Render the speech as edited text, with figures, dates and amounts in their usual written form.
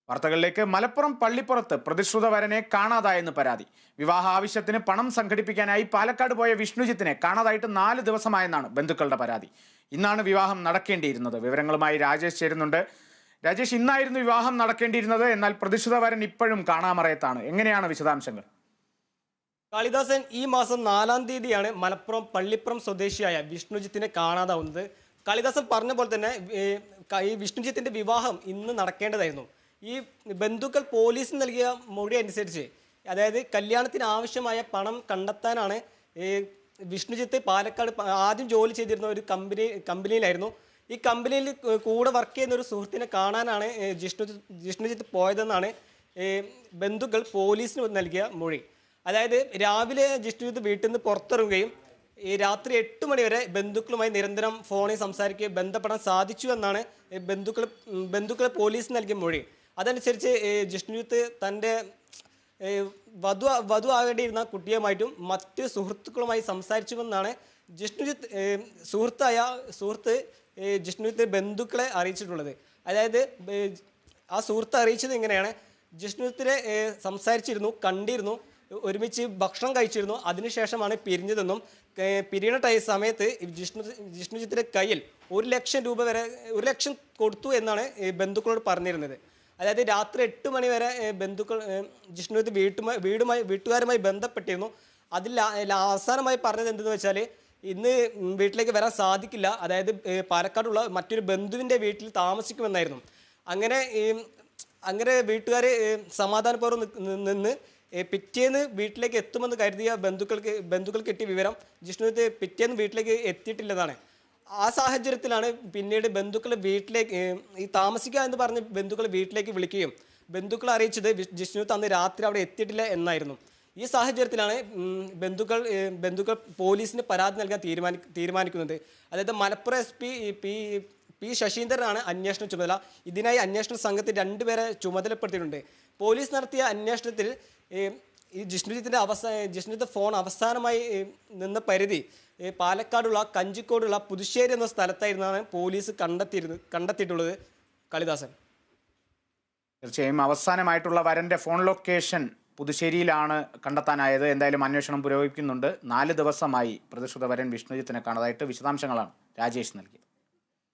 വാർത്തകളിലേക്ക്. മലപ്പുറം പള്ളിപ്പുറത്ത് പ്രതിശ്രുത വരനെ കാണാതായെന്ന് പരാതി. വിവാഹ ആവശ്യത്തിന് പണം സംഘടിപ്പിക്കാനായി പാലക്കാട് പോയ വിഷ്ണുജിത്തിനെ കാണാതായിട്ട് 4 ദിവസമായെന്നാണ് ബന്ധുക്കളുടെ പരാതി. ഇന്നാണ് വിവാഹം നടക്കേണ്ടിയിരുന്നത്. വിവരങ്ങളുമായി രാജേഷ് ചേരുന്നുണ്ട്. രാജേഷ്, ഇന്നായിരുന്നു വിവാഹം നടക്കേണ്ടിയിരുന്നത്, എന്നാൽ പ്രതിശ്രുത വരൻ ഇപ്പോഴും കാണാമറയത്താണ്. എങ്ങനെയാണ് വിശദാംശങ്ങൾ? കാളിദാസൻ, ഈ മാസം 4-ാം തീയതിയാണ് മലപ്പുറം പള്ളിപ്പുറം സ്വദേശിയായ വിഷ്ണുജിത്തിനെ കാണാതാവുന്നത്. കാളിദാസൻ പറഞ്ഞ പോലെ തന്നെ ഈ വിഷ്ണുജിത്തിന്റെ വിവാഹം ഇന്ന് നടക്കേണ്ടതായിരുന്നു. ഈ ബന്ധുക്കൾ പോലീസിന് നൽകിയ മൊഴി അനുസരിച്ച്, അതായത് കല്യാണത്തിന് ആവശ്യമായ പണം കണ്ടെത്താനാണ് വിഷ്ണുജിത്ത് പാലക്കാട് ആദ്യം ജോലി ചെയ്തിരുന്ന ഒരു കമ്പനിയിലായിരുന്നു. ഈ കമ്പനിയിൽ കൂടെ വർക്ക് ചെയ്യുന്ന ഒരു സുഹൃത്തിനെ കാണാനാണ് വിഷ്ണുജിത്ത് പോയതെന്നാണ് ബന്ധുക്കൾ പോലീസിന് നൽകിയ മൊഴി. അതായത് രാവിലെ വിഷ്ണുജിത്ത് വീട്ടിൽ നിന്ന് പുറത്തിറങ്ങുകയും രാത്രി 8 മണി വരെ ബന്ധുക്കളുമായി നിരന്തരം ഫോണിൽ സംസാരിക്കുകയും ബന്ധപ്പെടാൻ സാധിച്ചു എന്നാണ് ബന്ധുക്കൾ പോലീസിന് നൽകിയ മൊഴി. അതനുസരിച്ച് വിഷ്ണുജിത്ത് തൻ്റെ വധു ആകേണ്ടിയിരുന്ന കുട്ടിയുമായിട്ടും മറ്റ് സുഹൃത്തുക്കളുമായി സംസാരിച്ചുവെന്നാണ് സുഹൃത്ത് വിഷ്ണുജിത്ത് ബന്ധുക്കളെ അറിയിച്ചിട്ടുള്ളത്. അതായത് ആ സുഹൃത്ത് അറിയിച്ചത് ഇങ്ങനെയാണ്: വിഷ്ണുജിത്തിനെ സംസാരിച്ചിരുന്നു, കണ്ടിരുന്നു, ഒരുമിച്ച് ഭക്ഷണം കഴിച്ചിരുന്നു. അതിനുശേഷമാണ് പിരിഞ്ഞതെന്നും പിരിയണ സമയത്ത് വിഷ്ണുജിത്തിന്റെ കയ്യിൽ 1 ലക്ഷം രൂപ വരെ 1 ലക്ഷം കൊടുത്തു എന്നാണ് ബന്ധുക്കളോട് പറഞ്ഞിരുന്നത്. അതായത് രാത്രി 8 മണി വരെ ബന്ധുക്കൾ വിഷ്ണുജിത്ത് വീട്ടുകാരുമായി ബന്ധപ്പെട്ടിരുന്നു. അതിൽ അവസാനമായി പറഞ്ഞത് എന്തെന്ന് വെച്ചാൽ, ഇന്ന് വീട്ടിലേക്ക് വരാൻ സാധിക്കില്ല, അതായത് പാലക്കാടുള്ള മറ്റൊരു ബന്ധുവിൻ്റെ വീട്ടിൽ താമസിക്കുമെന്നായിരുന്നു. അങ്ങനെ വീട്ടുകാർ സമാധാനപൂർവ്വം നിന്ന് പിറ്റേന്ന് വീട്ടിലേക്ക് എത്തുമെന്ന് കരുതിയ ബന്ധുക്കൾ കിട്ടിയ വിവരം വിഷ്ണുജിത്ത് പിറ്റേന്ന് വീട്ടിലേക്ക് എത്തിയിട്ടില്ലെന്നാണ്. ആ സാഹചര്യത്തിലാണ് പിന്നീട് ബന്ധുക്കളെ വീട്ടിലേക്ക് ഈ താമസിക്കുക എന്ന് പറഞ്ഞ് ബന്ധുക്കളെ വീട്ടിലേക്ക് വിളിക്കുകയും ബന്ധുക്കളെ അറിയിച്ചത് വിഷ്ണുജിത്ത് അന്ന് രാത്രി അവിടെ എത്തിയിട്ടില്ല എന്നായിരുന്നു. ഈ സാഹചര്യത്തിലാണ് ബന്ധുക്കൾ പോലീസിന് പരാതി നൽകാൻ തീരുമാനിക്കുന്നത്. അതായത് മലപ്പുറം SP പി ശശീന്ദ്രനാണ് അന്വേഷണ ചുമതല. ഇതിനായി അന്വേഷണ സംഘത്തിൽ 2 പേരെ ചുമതലപ്പെടുത്തിയിട്ടുണ്ട്. പോലീസ് നടത്തിയ അന്വേഷണത്തിൽ ഈ ജിഷ്ണുജിത്തിന്റെ ഫോൺ അവസാനമായി നിന്ന പരിധി പാലക്കാടുള്ള കഞ്ചിക്കോടുള്ള പുതുശ്ശേരി എന്ന സ്ഥലത്തായിരുന്നാണ് പോലീസ് കണ്ടെത്തിയിട്ടുള്ളത്. കാളിദാസൻ, തീർച്ചയായും അവസാനമായിട്ടുള്ള വരന്റെ ഫോൺ ലൊക്കേഷൻ പുതുശ്ശേരിയിലാണ് കണ്ടെത്താനായത്. എന്തായാലും അന്വേഷണം പുരോഗമിക്കുന്നുണ്ട്. 4 ദിവസമായി പ്രതിശ്രുത വരൻ വിഷ്ണുജിത്തിനെ കാണാതായിട്ട്. വിശദാംശങ്ങളാണ് രാജേഷ് നൽകിയത്.